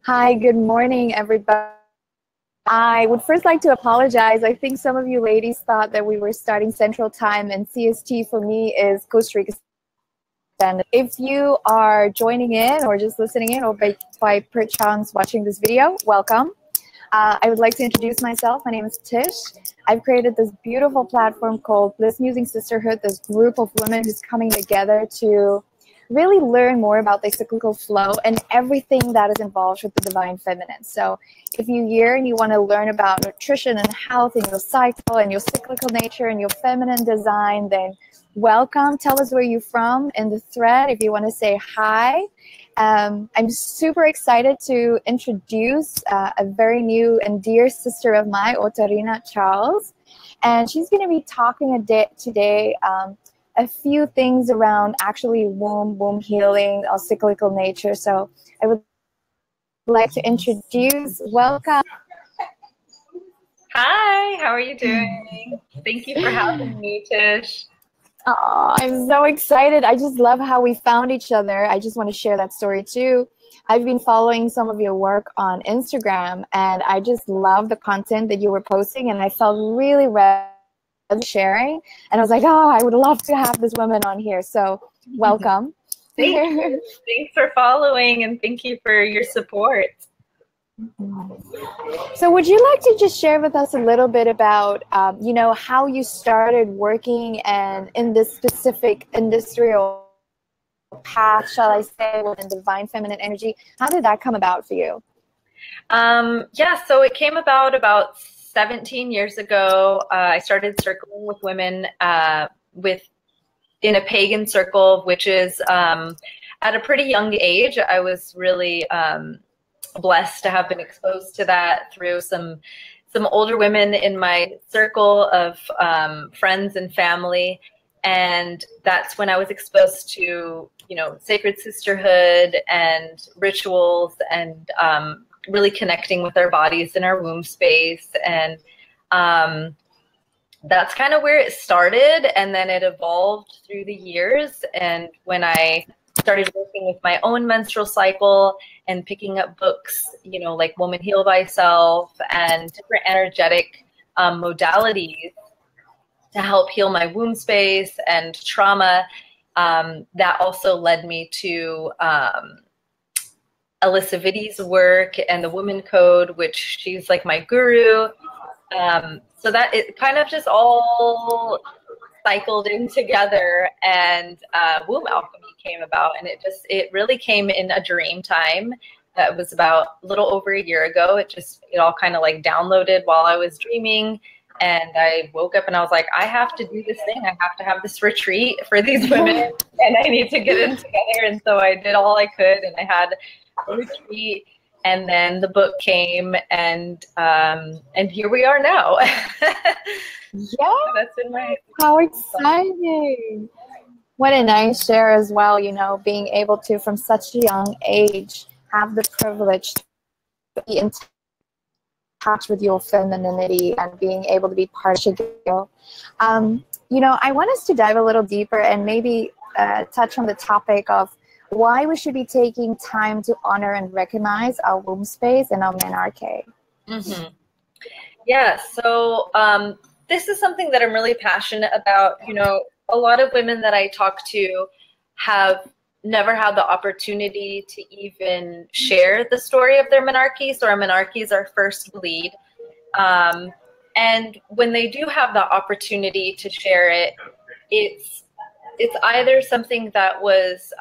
Hi, good morning, everybody. I would first like to apologize. I think some of you ladies thought that we were starting Central Time, and CST for me is Costa Rica. And if you are joining in or just listening in or by perchance watching this video, welcome. I would like to introduce myself. My name is Tish. I've created this beautiful platform called Bliss, Musings, Sisterhood, this group of women who's coming together to really learn more about the cyclical flow and everything that is involved with the divine feminine. So if you're here and you want to learn about nutrition and health and your cycle and your cyclical nature and your feminine design, then welcome. Tell us where you're from in the thread if you want to say hi. I'm super excited to introduce a very new and dear sister of mine, Atourina Charles. And she's going to be talking today a few things around actually womb healing, our cyclical nature. So I would like to introduce, welcome. Hi, how are you doing? Thank you for having me, Tish. Oh, I'm so excited. I just love how we found each other. I just want to share that story too. I've been following some of your work on Instagram, and I just love the content that you were posting, and I felt really sharing, and I was like, oh, I would love to have this woman on here. So welcome. Thank you. Thanks for following, and thank you for your support. So would you like to just share with us a little bit about you know, how you started working and in this specific industrial path, shall I say, within divine feminine energy? How did that come about for you? Yeah, so it came about 17 years ago. I started circling with women in a pagan circle, which is at a pretty young age. I was really blessed to have been exposed to that through some older women in my circle of friends and family. And that's when I was exposed to, you know, sacred sisterhood and rituals and really connecting with our bodies in our womb space. And that's kind of where it started. And then it evolved through the years. And when I started working with my own menstrual cycle and picking up books, you know, like Woman Heal Thyself and different energetic modalities to help heal my womb space and trauma, that also led me to Alyssa Vitti's work and the Woman Code, which she's like my guru. So that it kind of just all cycled in together, and Womb Alchemy came about, and it really came in a dream time. That was about a little over a year ago. It all kind of like downloaded while I was dreaming, and I woke up and I was like, I have to do this thing. I have to have this retreat for these women, and I need to get in together. And so I did all I could, and I had a retreat. And then the book came, and here we are now. Yeah, that's been my. How exciting! What a nice share as well. You know, being able to, from such a young age, have the privilege to be in touch with your femininity and being able to be part of it. You know, I want us to dive a little deeper and maybe touch on the topic of why we should be taking time to honor and recognize our womb space and our menarche. Mm-hmm. Yeah, so this is something that I'm really passionate about. You know, a lot of women that I talk to have never had the opportunity to even share the story of their menarche. So our menarche is our first bleed. And when they do have the opportunity to share it, it's either something that was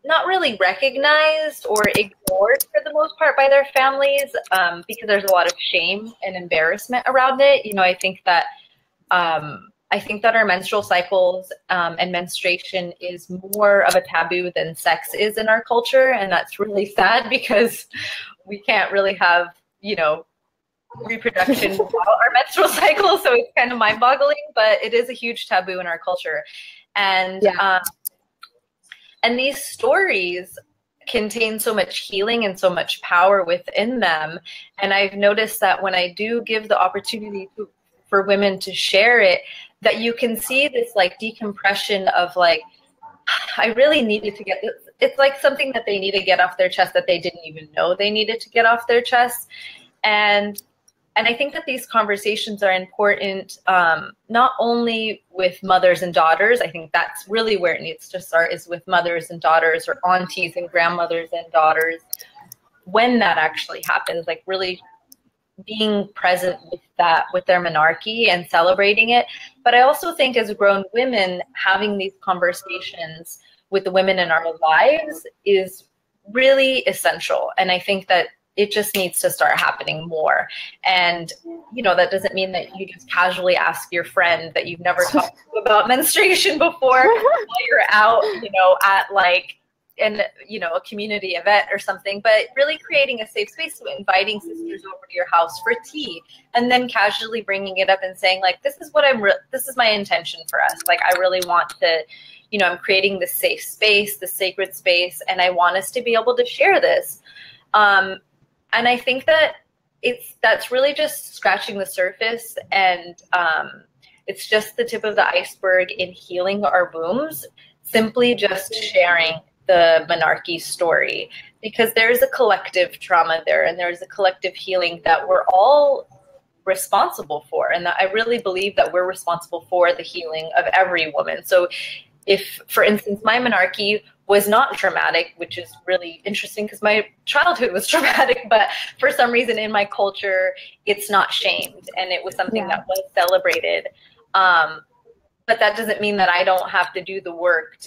not really recognized or ignored for the most part by their families, because there's a lot of shame and embarrassment around it. You know, I think that our menstrual cycles and menstruation is more of a taboo than sex is in our culture, and that's really sad because we can't really have, you know, reproduction without our menstrual cycle. So it's kind of mind-boggling, but it is a huge taboo in our culture. And and these stories contain so much healing and so much power within them. And I've noticed that when I do give the opportunity for women to share it, that you can see this like decompression of like, I really needed to get it's like something that they need to get off their chest that they didn't even know they needed to get off their chest. And I think that these conversations are important, not only with mothers and daughters. I think that's really where it needs to start, is with mothers and daughters, or aunties and grandmothers and daughters, when that actually happens, like really being present with that, with their menarche and celebrating it. But I also think as grown women, having these conversations with the women in our lives is really essential. And I think that it just needs to start happening more. And, you know, that doesn't mean that you just casually ask your friend that you've never talked to about menstruation before while you're out, you know, at like, in, you know, a community event or something, but really creating a safe space, so inviting sisters over to your house for tea, and then casually bringing it up and saying, like, this is what this is my intention for us. Like, I really want to, you know, I'm creating this safe space, this sacred space, and I want us to be able to share this. And I think that that's really just scratching the surface, and it's just the tip of the iceberg in healing our wombs, simply just sharing the menarche story, because there's a collective trauma there, and there's a collective healing that we're all responsible for, and that I really believe that we're responsible for the healing of every woman. So if, for instance, my menarche was not traumatic, which is really interesting because my childhood was traumatic, but for some reason in my culture, it's not shamed, and it was something that was celebrated. But that doesn't mean that I don't have to do the work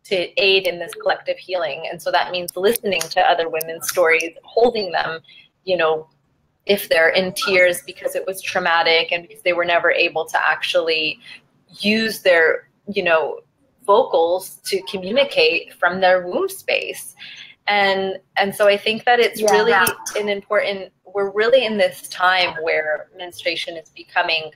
to aid in this collective healing. And so that means listening to other women's stories, holding them, you know, if they're in tears because it was traumatic and because they were never able to actually use their, you know, vocals to communicate from their womb space. And so I think that it's really an important, we're really in this time where menstruation is becoming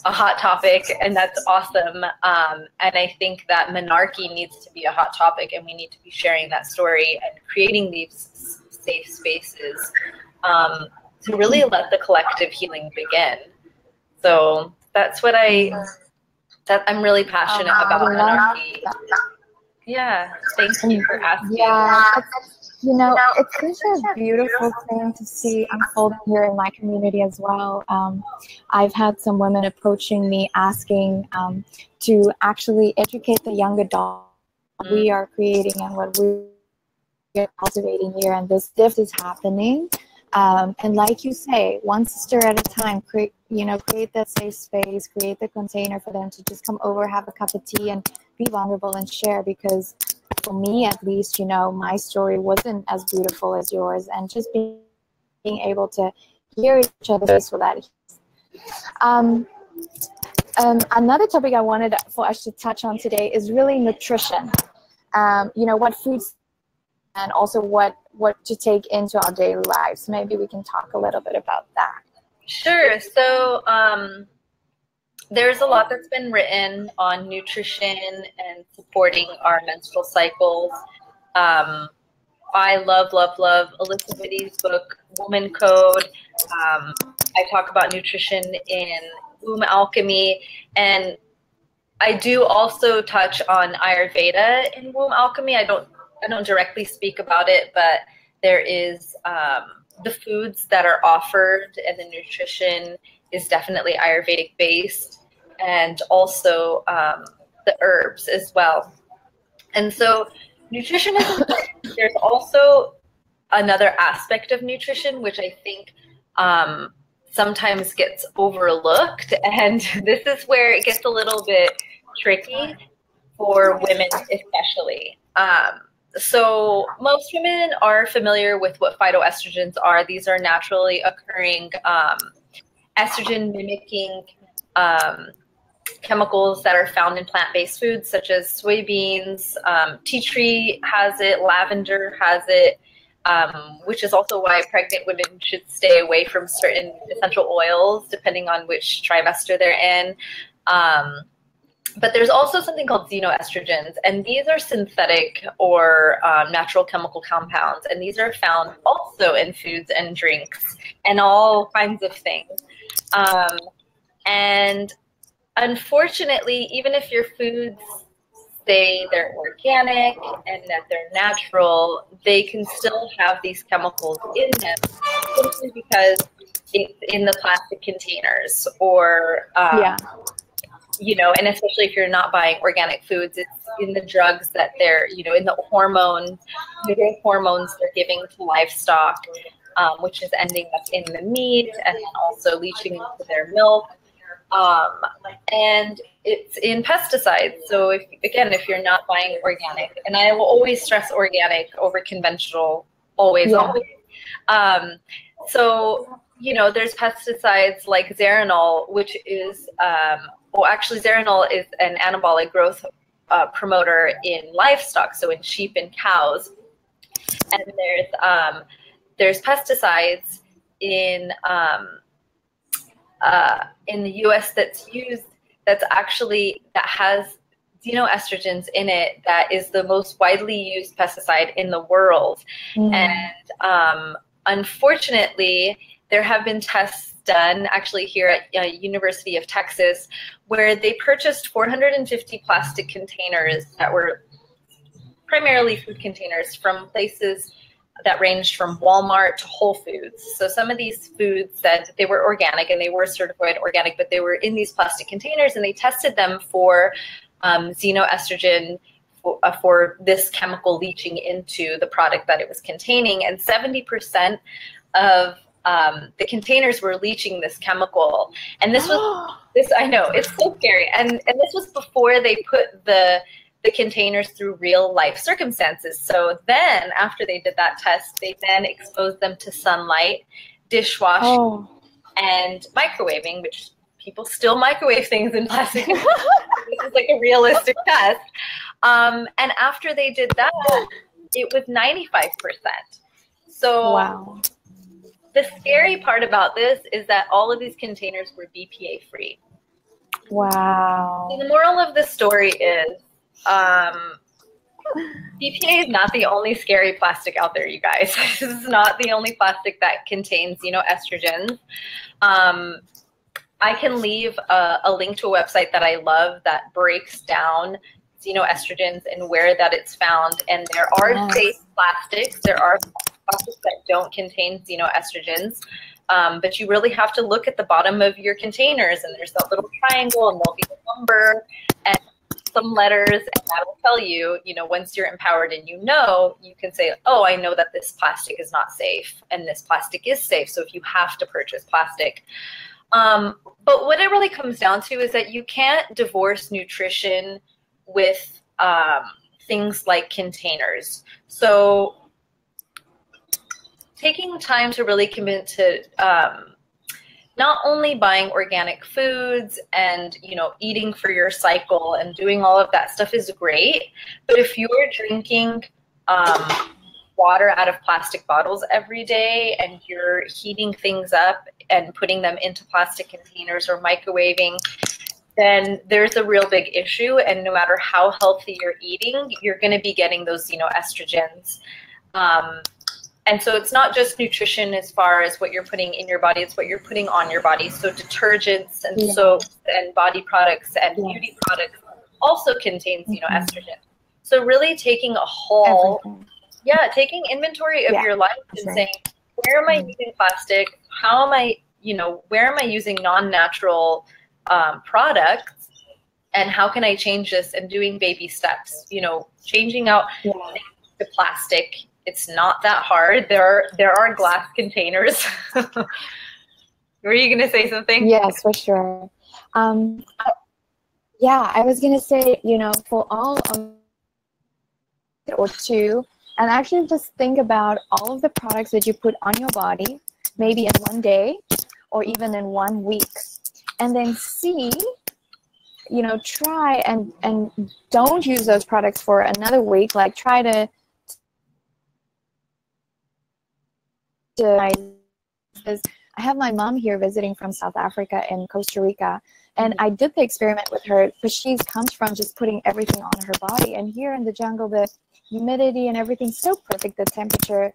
a hot topic, and that's awesome. And I think that menarche needs to be a hot topic, and we need to be sharing that story and creating these safe spaces to really let the collective healing begin. So that's what I'm really passionate about menarche. Yeah, thank you for asking. Yeah, you know, it's such a beautiful thing to see unfolding here in my community as well. I've had some women approaching me asking to actually educate the young adults we are creating and what we are cultivating here, and this shift is happening. And like you say, one sister at a time, create that safe space, create the container for them to just come over, have a cup of tea, and be vulnerable and share. Because for me, at least, you know, my story wasn't as beautiful as yours, and just being able to hear each other's for that. Another topic I wanted for us to touch on today is really nutrition. You know, what foods, and also what to take into our daily lives. Maybe we can talk a little bit about that. Sure. So there's a lot that's been written on nutrition and supporting our menstrual cycles. I love Alyssa Witty's book, Woman Code. I talk about nutrition in Womb Alchemy, and I do also touch on Ayurveda in Womb Alchemy. I don't directly speak about it, but there is the foods that are offered, and the nutrition is definitely Ayurvedic based, and also the herbs as well. And so nutrition is important. There's also another aspect of nutrition, which I think sometimes gets overlooked. And this is where it gets a little bit tricky for women especially. So most women are familiar with what phytoestrogens are. These are naturally occurring estrogen mimicking chemicals that are found in plant-based foods such as soybeans. Tea tree has it, lavender has it, which is also why pregnant women should stay away from certain essential oils depending on which trimester they're in. But there's also something called xenoestrogens, and these are synthetic or natural chemical compounds, and these are found also in foods and drinks and all kinds of things. And unfortunately, even if your foods say they're organic and that they're natural, they can still have these chemicals in them simply because it's in the plastic containers, or you know, and especially if you're not buying organic foods, it's in the drugs that they're, you know, in the hormones, the growth hormones they're giving to livestock, which is ending up in the meat and then also leaching into their milk. And it's in pesticides. So if you're not buying organic, and I will always stress organic over conventional, always. So, you know, there's pesticides like Zeranol, which is, well, actually Zeranol is an anabolic growth promoter in livestock, so in sheep and cows. And there's pesticides in the U.S. that has xenoestrogens in it, that is the most widely used pesticide in the world. And unfortunately, there have been tests done actually here at University of Texas where they purchased 450 plastic containers that were primarily food containers from places that ranged from Walmart to Whole Foods. So some of these foods said they were organic and they were certified organic, but they were in these plastic containers, and they tested them for xenoestrogen, for this chemical leaching into the product that it was containing. And 70% of the containers were leaching this chemical. And this was, I know, it's so scary. And this was before they put the containers through real life circumstances. So then after they did that test, they then exposed them to sunlight, dishwashing, and microwaving, which people still microwave things in plastic. This is like a realistic test. And after they did that, it was 95%. So the scary part about this is that all of these containers were BPA free. Wow. So the moral of the story is, BPA is not the only scary plastic out there, you guys. This is not the only plastic that contains, estrogens. I can leave a link to a website that I love that breaks down xenoestrogens and where that it's found. And there are safe plastics. There are plastics that don't contain xenoestrogens. But you really have to look at the bottom of your containers, and there's that little triangle, and there'll be a number and some letters, and that'll tell you, once you're empowered and you can say, oh, I know that this plastic is not safe and this plastic is safe. So if you have to purchase plastic. But what it really comes down to is that you can't divorce nutrition with things like containers. So taking time to really commit to not only buying organic foods and, eating for your cycle and doing all of that stuff is great. But if you're drinking water out of plastic bottles every day and you're heating things up and putting them into plastic containers or microwaving, then there's a real big issue. And no matter how healthy you're eating, you're going to be getting those xenoestrogens. And so it's not just nutrition as far as what you're putting in your body, it's what you're putting on your body. So detergents and soaps and body products and beauty products also contain xenoestrogen. So really taking a whole, taking inventory of your life and saying, where am I using plastic? How am I, where am I using non-natural products? And how can I change this? And doing baby steps, changing out the plastic. It's not that hard. There are glass containers. Were you going to say something? Yes, for sure. Yeah, I was going to say, for all of or two, and actually just think about all of the products that you put on your body, maybe in one day or even in 1 week, and then see, try and don't use those products for another week. Like try to I have my mom here visiting from South Africa and Costa Rica, and I did the experiment with her, but she comes from just putting everything on her body. And here in the jungle, the humidity and everything's so perfect, the temperature,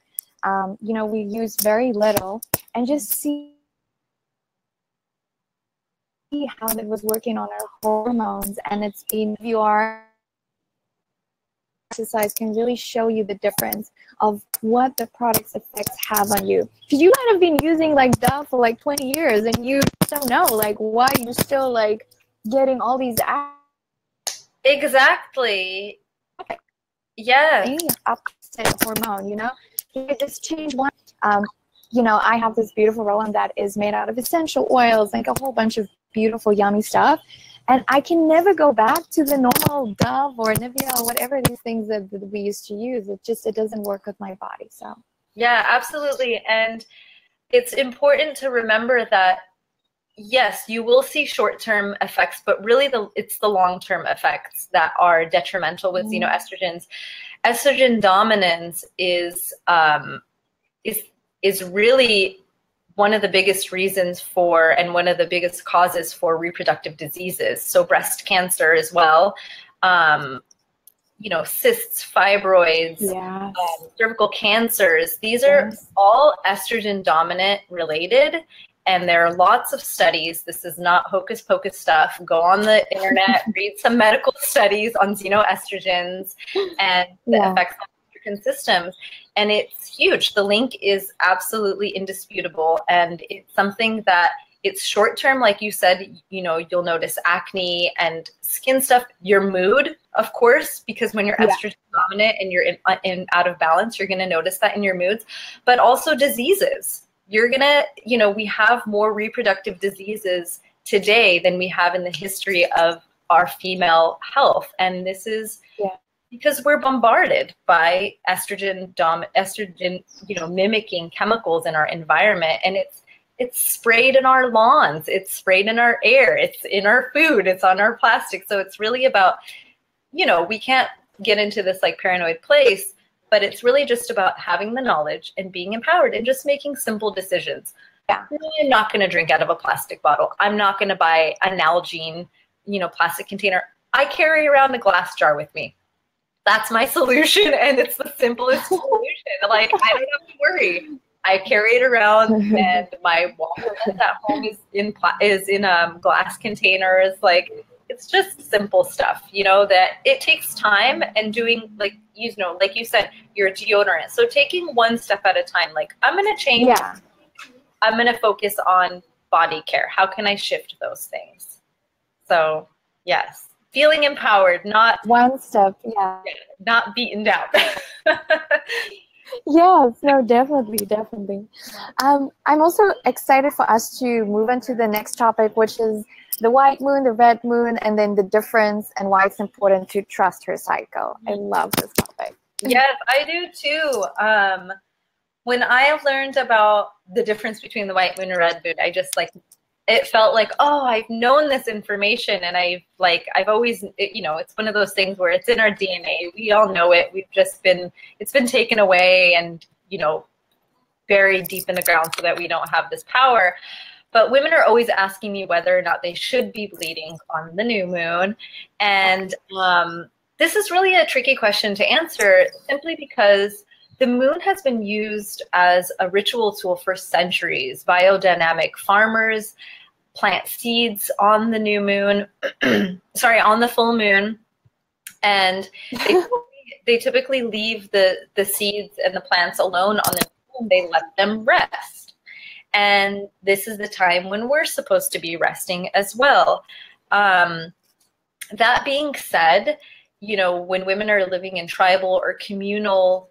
we use very little, and just see how it was working on her hormones. And it's been, if you are exercise can really show you the difference of what the product's effects have on you. Because you might have been using like Dove for like 20 years and you don't know like why you're still like getting all these Exactly. Yes. opposite hormone, you know? You could just change one. You know, I have this beautiful roll-on that is made out of essential oils, like a whole bunch of beautiful, yummy stuff. And I can never go back to the normal Dove or Nivea or whatever these things that we used to use. It doesn't work with my body. So yeah, absolutely. And it's important to remember that, yes, you will see short-term effects, but really it's the long-term effects that are detrimental with xenoestrogens. Estrogen dominance is really one of the biggest reasons for and one of the biggest causes for reproductive diseases. So breast cancer as well, you know, cysts, fibroids, cervical cancers. These are all estrogen dominant related. And there are lots of studies. This is not hocus pocus stuff. Go on the internet, read some medical studies on xenoestrogens and the effects on endocrine systems. And it's huge. The link is absolutely indisputable. And it's something that it's short term, like you said, you know, you'll notice acne and skin stuff, your mood, of course, because when you're estrogen dominant and you're in out of balance, you're going to notice that in your moods, but also diseases. You're going to, you know, we have more reproductive diseases today than we have in the history of our female health. And this is because we're bombarded by estrogen, you know, mimicking chemicals in our environment. And it's sprayed in our lawns, it's sprayed in our air, it's in our food, it's on our plastic. So it's really about, you know, we can't get into this like paranoid place, but it's really just about having the knowledge and being empowered and just making simple decisions. I'm not going to drink out of a plastic bottle. I'm not going to buy an Nalgene, you know, plastic container. I carry around a glass jar with me. That's my solution, and it's the simplest solution. Like, I don't have to worry. I carry it around, and my water at home is in glass containers. Like, it's just simple stuff, you know, that it takes time and doing, like, you know, like you said, your deodorant. So taking one step at a time, like, I'm going to change. I'm going to focus on body care. How can I shift those things? So, yes, feeling empowered, not one step, not beaten down. Yes, no, definitely. I'm also excited for us to move on to the next topic, which is the white moon, the red moon, and then the difference and why it's important to trust her cycle. I love this topic. Yes, I do too. When I learned about the difference between the white moon and red moon, I just like, it felt like, oh, I've known this information, and I've always, you know, it's one of those things where it's in our DNA. We all know it. It's been taken away and, you know, buried deep in the ground so that we don't have this power. But women are always asking me whether or not they should be bleeding on the new moon. And this is really a tricky question to answer, simply because the moon has been used as a ritual tool for centuries. Biodynamic farmers plant seeds on the new moon, on the full moon. And they typically leave the seeds and the plants alone on the moon. They let them rest. And this is the time when we're supposed to be resting as well. That being said, you know, when women are living in tribal or communal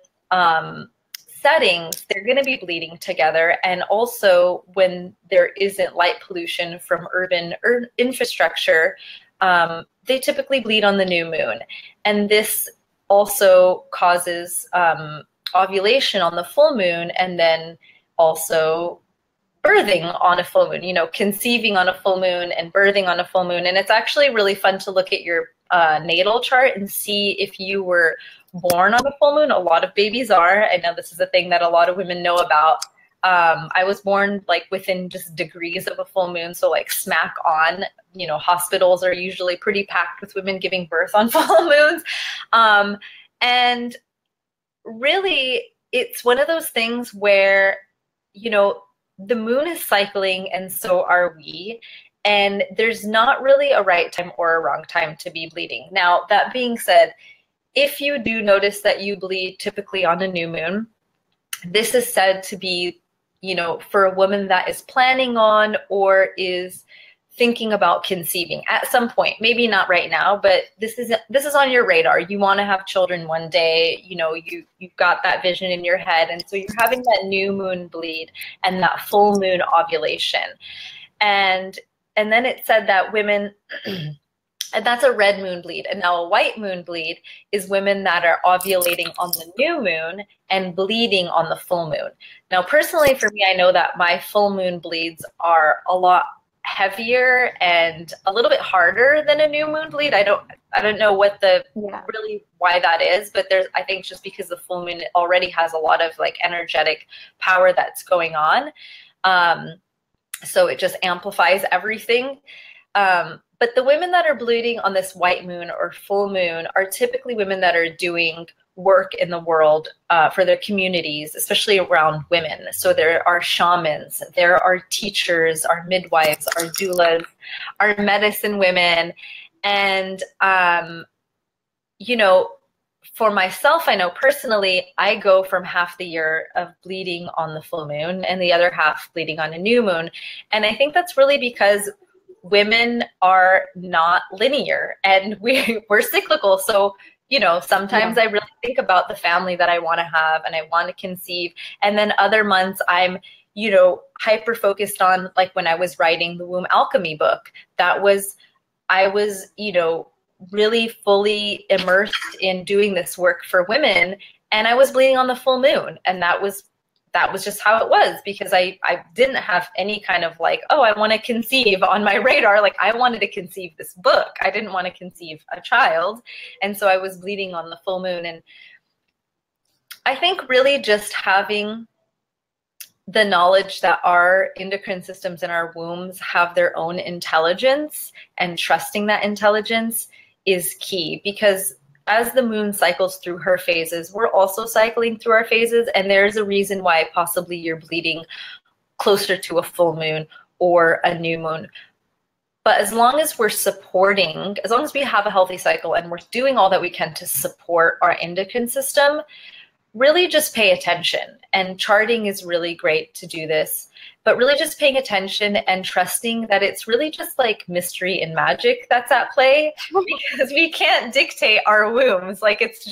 settings, they're going to be bleeding together. And also when there isn't light pollution from urban infrastructure, they typically bleed on the new moon. And this also causes ovulation on the full moon, and then also birthing on a full moon, you know, conceiving on a full moon and birthing on a full moon. And it's actually really fun to look at your natal chart and see if you were born on a full moon. A lot of babies are. I know this is a thing that a lot of women know about. I was born like within just degrees of a full moon, so like smack on. You know, hospitals are usually pretty packed with women giving birth on full moons. And really, it's one of those things where, you know, the moon is cycling and so are we. And there's not really a right time or a wrong time to be bleeding. Now, that being said, if you do notice that you bleed typically on a new moon, this is said to be, you know, for a woman that is planning on or is thinking about conceiving at some point, maybe not right now, but this is on your radar. You want to have children one day, you know, you've got that vision in your head. And so you're having that new moon bleed and that full moon ovulation. And then it said that women, and that's a red moon bleed. And now a white moon bleed is women that are ovulating on the new moon and bleeding on the full moon. Now, personally, for me, I know that my full moon bleeds are a lot heavier and a little bit harder than a new moon bleed. I don't know what really why that is, but I think just because the full moon already has a lot of like energetic power that's going on. So it just amplifies everything. But the women that are bleeding on this white moon or full moon are typically women that are doing work in the world for their communities, especially around women. So there are shamans, there are teachers, our midwives, our doulas, our medicine women. And, you know, for myself, I know personally, I go from half the year of bleeding on the full moon and the other half bleeding on a new moon. And I think that's really because women are not linear and we're cyclical. So, you know, sometimes I really think about the family that I want to have and I want to conceive. And then other months I'm, you know, hyper focused on, like when I was writing the Womb Alchemy book, I was, you know, really fully immersed in doing this work for women. And I was bleeding on the full moon. And that was just how it was, because I didn't have any kind of like, oh, I want to conceive on my radar. Like I wanted to conceive this book. I didn't want to conceive a child. And so I was bleeding on the full moon. And I think really just having the knowledge that our endocrine systems in our wombs have their own intelligence and trusting that intelligence is key, because as the moon cycles through her phases, we're also cycling through our phases. And there's a reason why possibly you're bleeding closer to a full moon or a new moon. But as long as we're supporting, as long as we have a healthy cycle and we're doing all that we can to support our endocrine system, really just pay attention. And charting is really great to do this, but really just paying attention and trusting that it's really just like mystery and magic that's at play, because we can't dictate our wombs. Like it's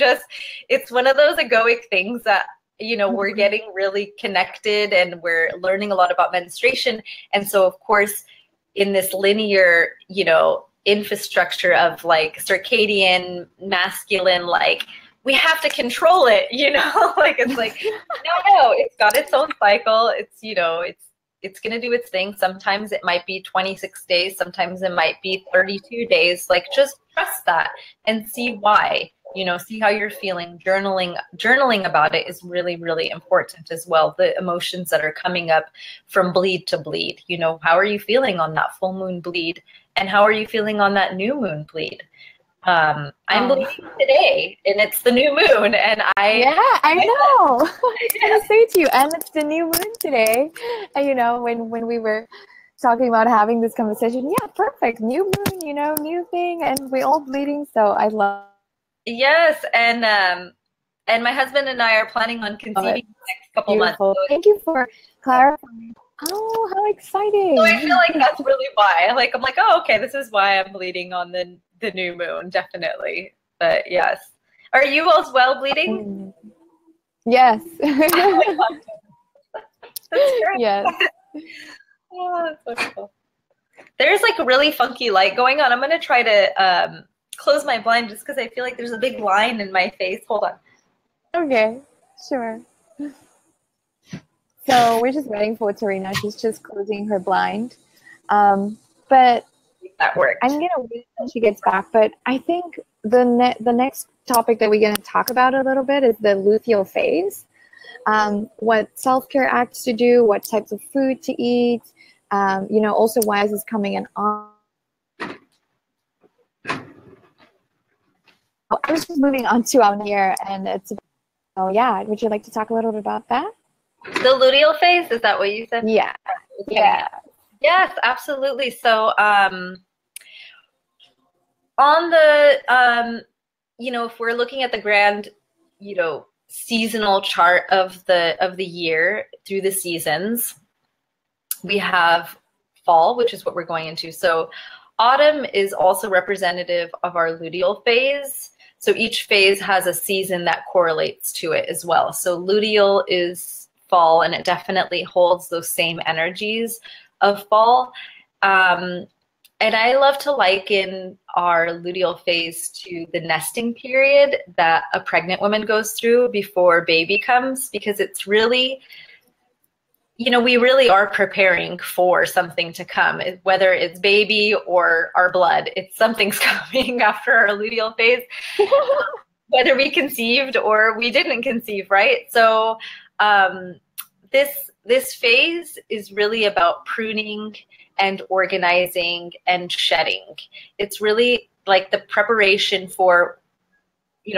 one of those egoic things that, you know, we're getting really connected and we're learning a lot about menstruation. And so of course, in this linear, you know, infrastructure of like circadian, masculine, like, we have to control it, you know, like, it's like, no, it's got its own cycle. It's, you know, it's going to do its thing. Sometimes it might be 26 days. Sometimes it might be 32 days. Like, just trust that and see why, you know, see how you're feeling. Journaling about it is really, really important as well. The emotions that are coming up from bleed to bleed, you know, how are you feeling on that full moon bleed? And how are you feeling on that new moon bleed? I'm bleeding today, and it's the new moon, and I know. I was gonna say to you, and it's the new moon today. And you know, when we were talking about having this conversation, yeah, perfect, new moon, you know, new thing, and we all bleeding. So I love. Yes, and my husband and I are planning on conceiving in the next couple months. So thank you for clarifying. Oh, how exciting! So I feel like that's really why. Like, I'm like, oh, okay, this is why I'm bleeding on the new moon, definitely. But yes, are you as well bleeding? Yes. That's great. Yes. Oh, that's so cool. There's like a really funky light going on. I'm gonna try to close my blind just because I feel like there's a big line in my face. Hold on. Okay, sure. So we're just waiting for Atourina. She's just closing her blind. But that worked. I'm gonna wait until she gets back. But I think the next topic that we're gonna talk about a little bit is the luteal phase. What self-care acts to do, what types of food to eat. You know, also why is this coming in on? I was just moving on to Amnir, and it's. Oh yeah, would you like to talk a little bit about that? The luteal phase, is that what you said? Yeah. Yeah. Yes, absolutely. So on the if we're looking at the grand, seasonal chart of the year through the seasons, we have fall, which is what we're going into. So autumn is also representative of our luteal phase. So each phase has a season that correlates to it as well. So luteal is fall, and it definitely holds those same energies of fall. And I love to liken our luteal phase to the nesting period that a pregnant woman goes through before baby comes, because it's really, we really are preparing for something to come, whether it's baby or our blood. It's something's coming after our luteal phase, whether we conceived or we didn't conceive, right? So this phase is really about pruning and organizing and shedding. It's really like the preparation for,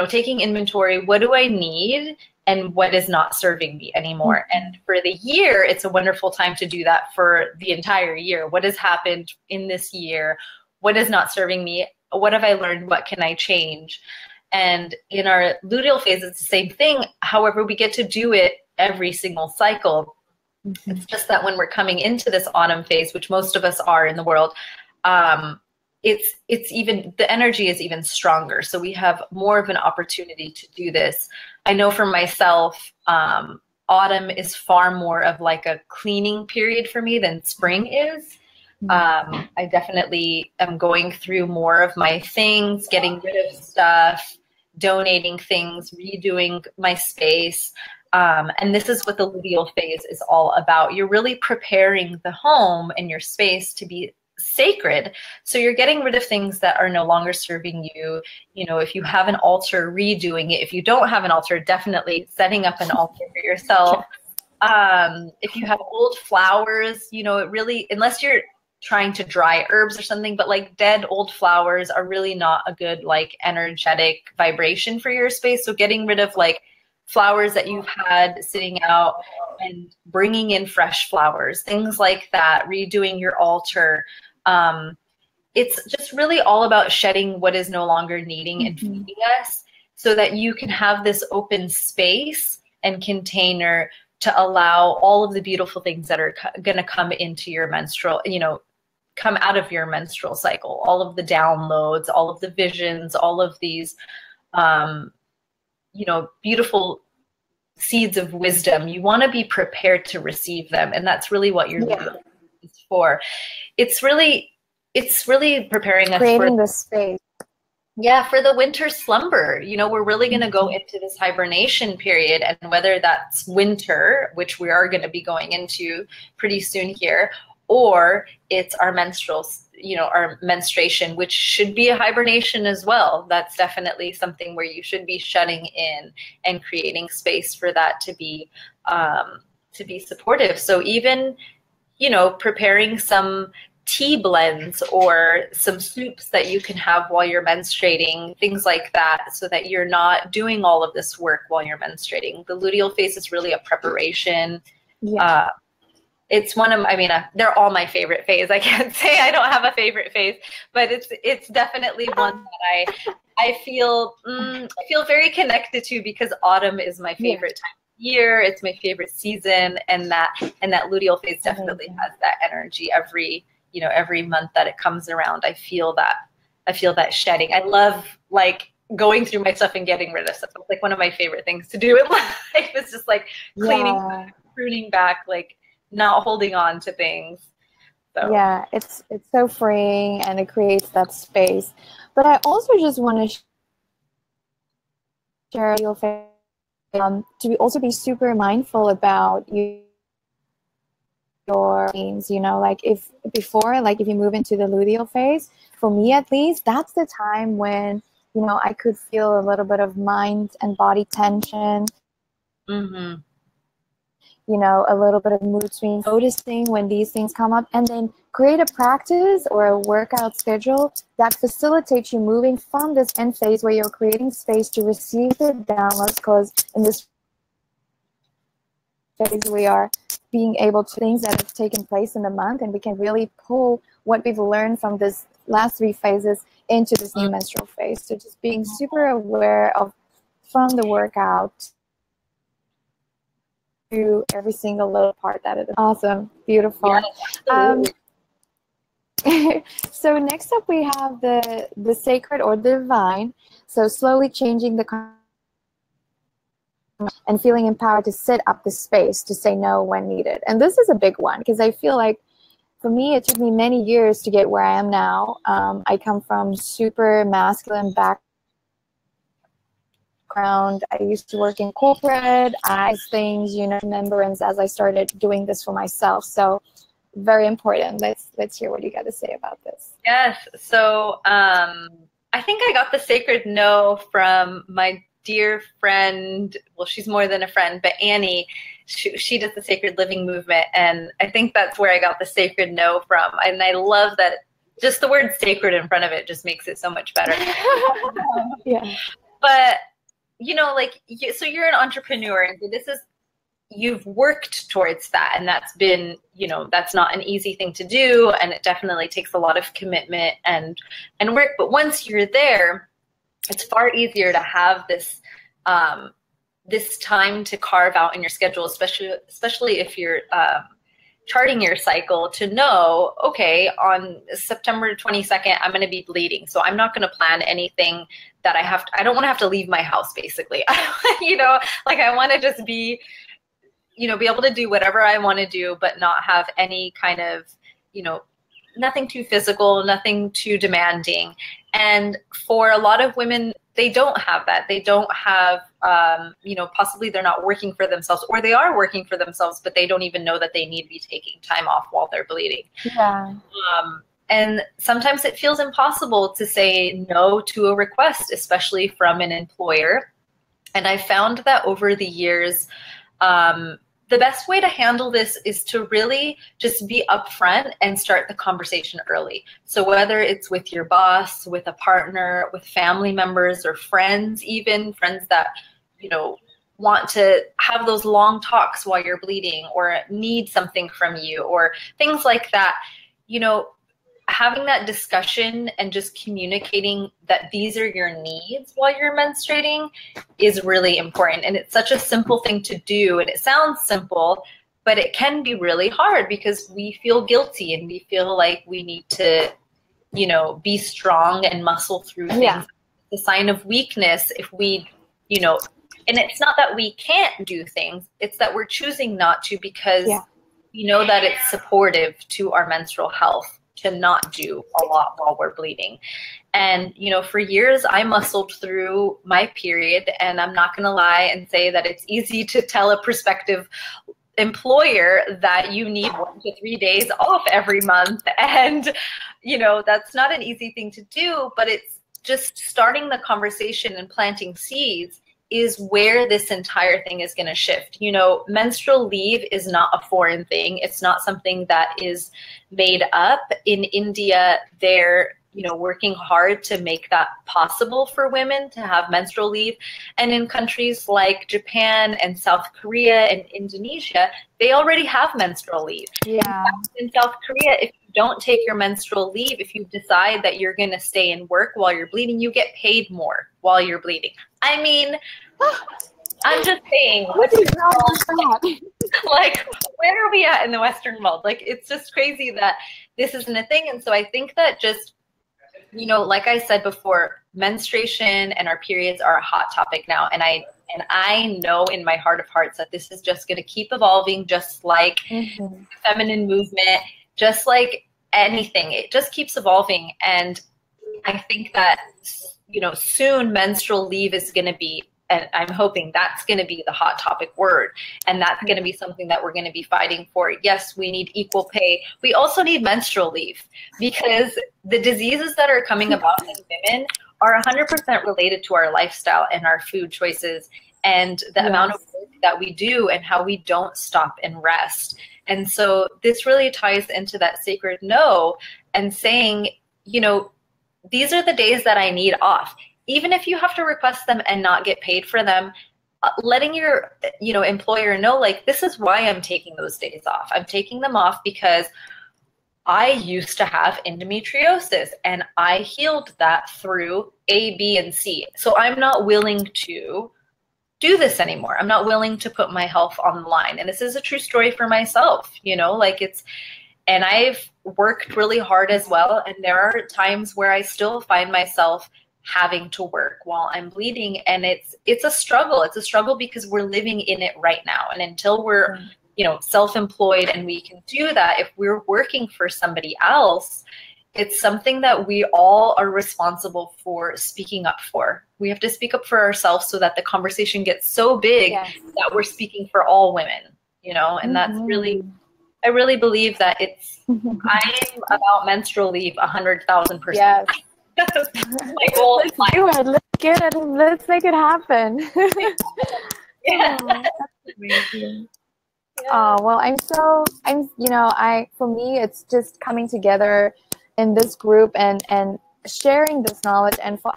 taking inventory. What do I need and what is not serving me anymore? And for the year, it's a wonderful time to do that for the entire year. What has happened in this year? What is not serving me? What have I learned? What can I change? And in our luteal phase, it's the same thing. However, we get to do it every single cycle. It's just that when we're coming into this autumn phase, which most of us are in the world, it's even, the energy is even stronger. So we have more of an opportunity to do this. I know for myself, autumn is far more of like a cleaning period for me than spring is. I definitely am going through more of my things, getting rid of stuff, donating things, redoing my space. And this is what the luteal phase is all about. You're really preparing the home and your space to be sacred. So you're getting rid of things that are no longer serving you. If you have an altar, redoing it. If you don't have an altar, definitely setting up an altar for yourself. If you have old flowers, it really, unless you're trying to dry herbs or something, but like dead old flowers are really not a good like energetic vibration for your space. So getting rid of like flowers that you've had sitting out and bringing in fresh flowers, things like that, redoing your altar. It's just really all about shedding what is no longer needing and feeding us, so that you can have this open space and container to allow all of the beautiful things that are going to come into your menstrual, come out of your menstrual cycle, all of the downloads, all of the visions, all of these beautiful seeds of wisdom. You want to be prepared to receive them. And that's really what your luteal is for. It's really preparing us creating the space. Yeah, for the winter slumber. We're really going to go into this hibernation period, and whether that's winter, which we are going to be going into pretty soon here, or it's our our menstruation, which should be a hibernation as well. That's definitely something where you should be shutting in and creating space for that to be supportive. So even, preparing some tea blends or some soups that you can have while you're menstruating, things like that, so that you're not doing all of this work while you're menstruating. The luteal phase is really a preparation. Yeah. It's one of, they're all my favorite phase. I can't say I don't have a favorite phase, but it's definitely one that I feel very connected to, because autumn is my favorite time of year. It's my favorite season, and that luteal phase definitely has that energy every month that it comes around. I feel that shedding. I love like going through my stuff and getting rid of stuff. It's like one of my favorite things to do in life. It's just like cleaning, pruning back, like not holding on to things. So. Yeah, it's so freeing, and it creates that space. But I also just want to share to also be super mindful about your things, like if you move into the luteal phase, for me at least, that's the time when, I could feel a little bit of mind and body tension. A little bit of mood swings, noticing when these things come up, and then create a practice or a workout schedule that facilitates you moving from this end phase where you're creating space to receive the downloads, because in this phase we are being able to things that have taken place in the month, and we can really pull what we've learned from this last 3 phases into this new menstrual phase. So just being super aware of, from the workout to every single little part that it is. Awesome. Beautiful. Yeah, so next up we have the sacred or the divine. So slowly changing the and feeling empowered to sit up the space to say no when needed. And this is a big one because I feel like for me, it took me many years to get where I am now. I come from super masculine background. I used to work in corporate. I things, you know, remembrance as I started doing this for myself. So very important. Let's hear what you got to say about this. Yes. So I think I got the sacred no from my dear friend. Well, she's more than a friend, but Annie. She does the sacred living movement, and I think that's where I got the sacred no from. And I love that just the word sacred in front of it just makes it so much better. Yeah. But you know, like, so you're an entrepreneur, and this is, you've worked towards that, and that's been, you know, that's not an easy thing to do, and it definitely takes a lot of commitment and work. But once you're there, it's far easier to have this this time to carve out in your schedule, especially if you're charting your cycle, to know, okay, on September 22nd, I'm going to be bleeding. So I'm not going to plan anything that I don't want to have to leave my house, basically. You know, like, I want to just be, you know, be able to do whatever I want to do, but not have any kind of, you know, nothing too physical, nothing too demanding. And for a lot of women, they don't have that. They don't have, you know, possibly they're not working for themselves, or they are working for themselves, but they don't even know that they need to be taking time off while they're bleeding. Yeah. And sometimes it feels impossible to say no to a request, especially from an employer. And I found that over the years, the best way to handle this is to really just be upfront and start the conversation early. So whether it's with your boss, with a partner, with family members or friends, even friends that, you know, want to have those long talks while you're bleeding or need something from you or things like that, you know, having that discussion and just communicating that these are your needs while you're menstruating is really important. And it's such a simple thing to do. And it sounds simple, but it can be really hard because we feel guilty and we feel like we need to, you know, be strong and muscle through things. Yeah. It's a sign of weakness if we, you know, and it's not that we can't do things, it's that we're choosing not to because we know that it's supportive to our menstrual health to not do a lot while we're bleeding. And, you know, for years I muscled through my period, and I'm not going to lie and say that it's easy to tell a prospective employer that you need 1 to 3 days off every month. And, you know, that's not an easy thing to do, but it's just starting the conversation and planting seeds is where this entire thing is going to shift. You know, menstrual leave is not a foreign thing. It's not something that is made up. In India, they're, you know, working hard to make that possible for women to have menstrual leave. And in countries like Japan and South Korea and Indonesia, they already have menstrual leave. Yeah. In South Korea, if you don't take your menstrual leave, if you decide that you're going to stay and work while you're bleeding, you get paid more while you're bleeding. I mean, I'm just saying, What is wrong with that? like, where are we at in the Western world? Like, it's just crazy that this isn't a thing. And so I think that just, you know, like I said before, menstruation and our periods are a hot topic now. And I know in my heart of hearts that this is just going to keep evolving, just like the feminine movement, just like anything. It just keeps evolving. And I think that, you know, soon menstrual leave is going to be, and I'm hoping that's going to be the hot topic word. And that's going to be something that we're going to be fighting for. Yes, we need equal pay. We also need menstrual leave because the diseases that are coming about in women are 100% related to our lifestyle and our food choices and the amount of work that we do and how we don't stop and rest. And so this really ties into that sacred no and saying, you know, these are the days that I need off. Even if you have to request them and not get paid for them, letting your, you know, employer know, like, this is why I'm taking those days off. I'm taking them off because I used to have endometriosis, and I healed that through A, B, and C. So I'm not willing to do this anymore. I'm not willing to put my health on the line. And this is a true story for myself, you know, like and I've worked really hard as well. And there are times where I still find myself having to work while I'm bleeding. And it's a struggle. It's a struggle because we're living in it right now. And until we're, you know, self-employed and we can do that, if we're working for somebody else, it's something that we all are responsible for speaking up for. We have to speak up for ourselves so that the conversation gets so big that we're speaking for all women, you know, and that's really, I really believe that I'm about menstrual leave 100,000%. Yes. My goal Let's do it. Let's get it. Let's make it happen. Yeah. Oh, that's amazing. Oh, well, for me, it's just coming together in this group and sharing this knowledge, and for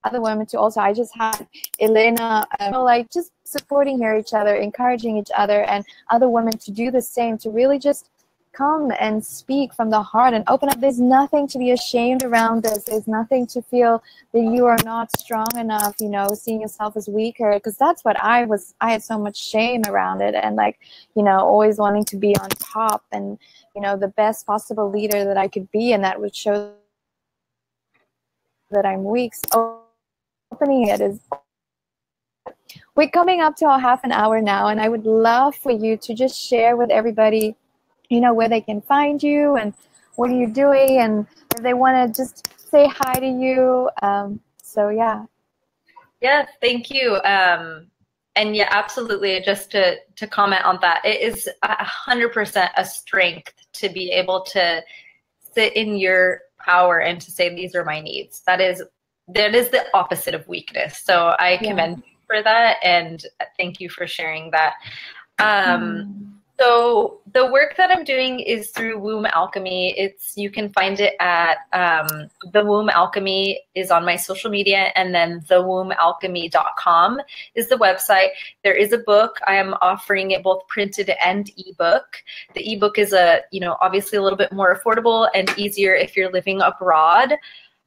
other women to also, I just had Elena, like just supporting each other, encouraging each other, and other women to do the same, to really just come and speak from the heart and open up. There's nothing to be ashamed around this. There's nothing to feel that you are not strong enough, you know, seeing yourself as weaker, because that's what I had so much shame around it, and like, you know, always wanting to be on top and, you know, the best possible leader that I could be, and that would show that I'm weak. So opening it is, we're coming up to our half an hour now, and I would love for you to just share with everybody, you know, where they can find you and what are you doing, and if they want to just say hi to you. So yeah. Yeah, thank you. And yeah, absolutely. Just to comment on that, it is 100% a strength to be able to sit in your power and to say, these are my needs. That is the opposite of weakness. So I commend you for that, and thank you for sharing that. So the work that I'm doing is through Womb Alchemy. You can find it at the Womb Alchemy is on my social media, and then thewombalchemy.com is the website. There is a book. I am offering it both printed and ebook. The ebook is obviously a little bit more affordable and easier if you're living abroad.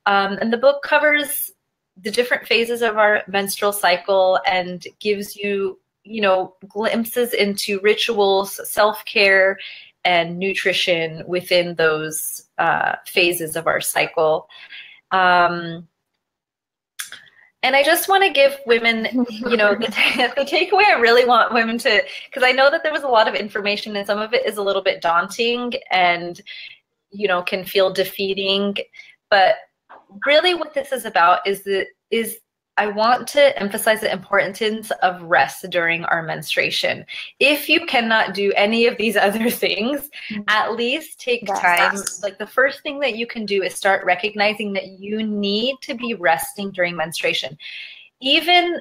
And the book covers the different phases of our menstrual cycle and gives you, glimpses into rituals, self-care, and nutrition within those phases of our cycle. And I just want to give women, the takeaway I really want women to, because I know that there was a lot of information and some of it is a little bit daunting and, can feel defeating. But really what this is about is I want to emphasize the importance of rest during our menstruation. If you cannot do any of these other things, at least take time. Like the first thing that you can do is start recognizing that you need to be resting during menstruation. Even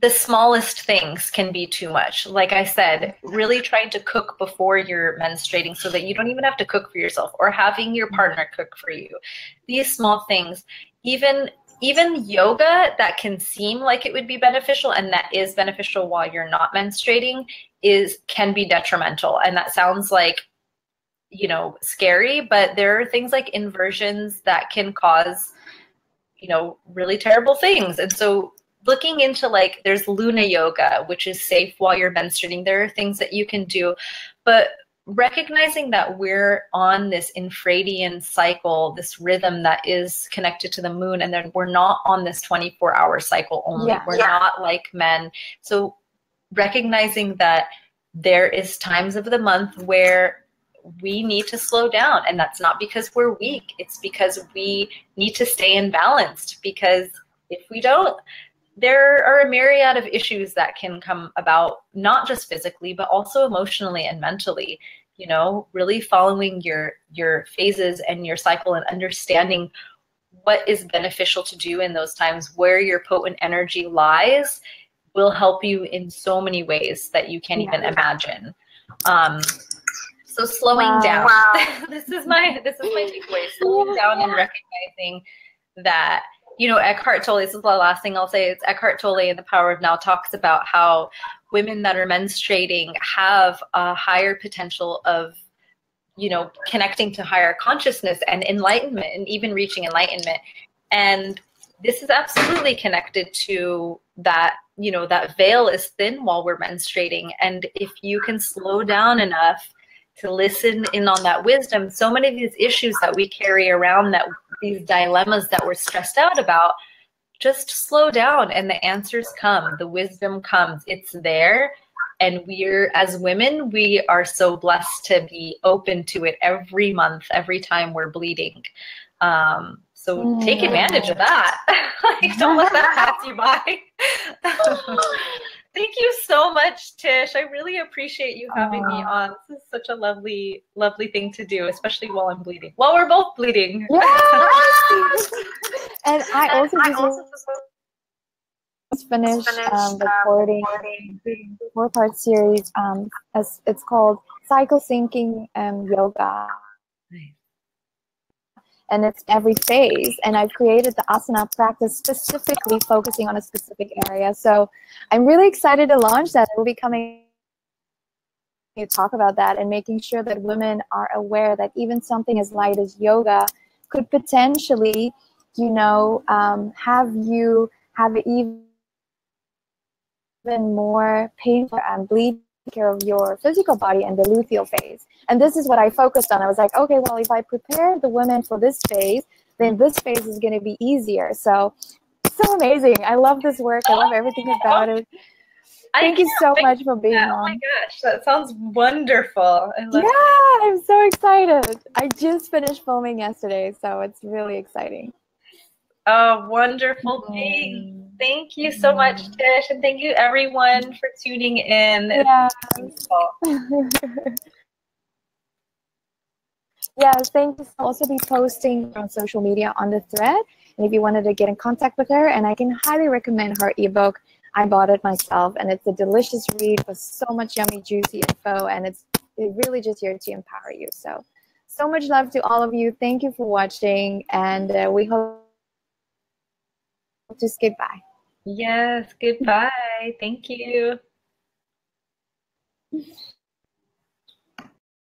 the smallest things can be too much. Like I said, really trying to cook before you're menstruating so that you don't even have to cook for yourself, or having your partner cook for you. These small things, even yoga that can seem like it would be beneficial and that is beneficial while you're not menstruating can be detrimental. And that sounds like, scary, but there are things like inversions that can cause, really terrible things. And so looking into there's Luna yoga, which is safe while you're menstruating. There are things that you can do, but recognizing that we're on this infradian cycle, this rhythm that is connected to the moon, and then we're not on this 24-hour cycle only. We're not like men. So recognizing that there is times of the month where we need to slow down, and that's not because we're weak. It's because we need to stay in balance, because if we don't, there are a myriad of issues that can come about, not just physically, but also emotionally and mentally. Really following your phases and your cycle and understanding what is beneficial to do in those times, where your potent energy lies, will help you in so many ways that you can't even imagine. So slowing down. This is my takeaway. Slowing down and recognizing that you know, Eckhart Tolle, this is the last thing I'll say, it's Eckhart Tolle in The Power of Now talks about how women that are menstruating have a higher potential of, you know, connecting to higher consciousness and enlightenment and even reaching enlightenment. And this is absolutely connected to that, you know, that veil is thin while we're menstruating. And if you can slow down enough to listen in on that wisdom, so many of these issues that we carry around, that these dilemmas that we're stressed out about, just slow down and the answers come, the wisdom comes, it's there. And we're, as women, we are so blessed to be open to it every month, every time we're bleeding. So take advantage of that. Like, don't let that pass you by. Thank you so much, Tish. I really appreciate you having me on. This is such a lovely, lovely thing to do, especially while I'm bleeding. While we're both bleeding. Yeah. And I also just finished recording a 4-part series. As it's called Cycle Syncing Yoga. And it's every phase. And I've created the asana practice specifically focusing on a specific area. So I'm really excited to launch that. We'll be coming to talk about that and making sure that women are aware that even something as light as yoga could potentially, you know, have you have even more painful and bleed care of your physical body and the luteal phase. And this is what I focused on. I was like, okay, well, if I prepare the women for this phase, then this phase is going to be easier. So amazing. I love this work. I love everything about it. Thank you so much for being on. Oh my gosh, that sounds wonderful. I'm so excited. I just finished filming yesterday, so it's really exciting. Oh, wonderful thing. Thank you so much, Tish, and thank you everyone for tuning in. Yeah. Yes, thank you. I'll also be posting on social media on the thread, and if you wanted to get in contact with her, and I can highly recommend her ebook. I bought it myself, and it's a delicious read with so much yummy, juicy info, and it's really just here to empower you. So much love to all of you. Thank you for watching, and we hope just goodbye. Yes, goodbye. Thank you.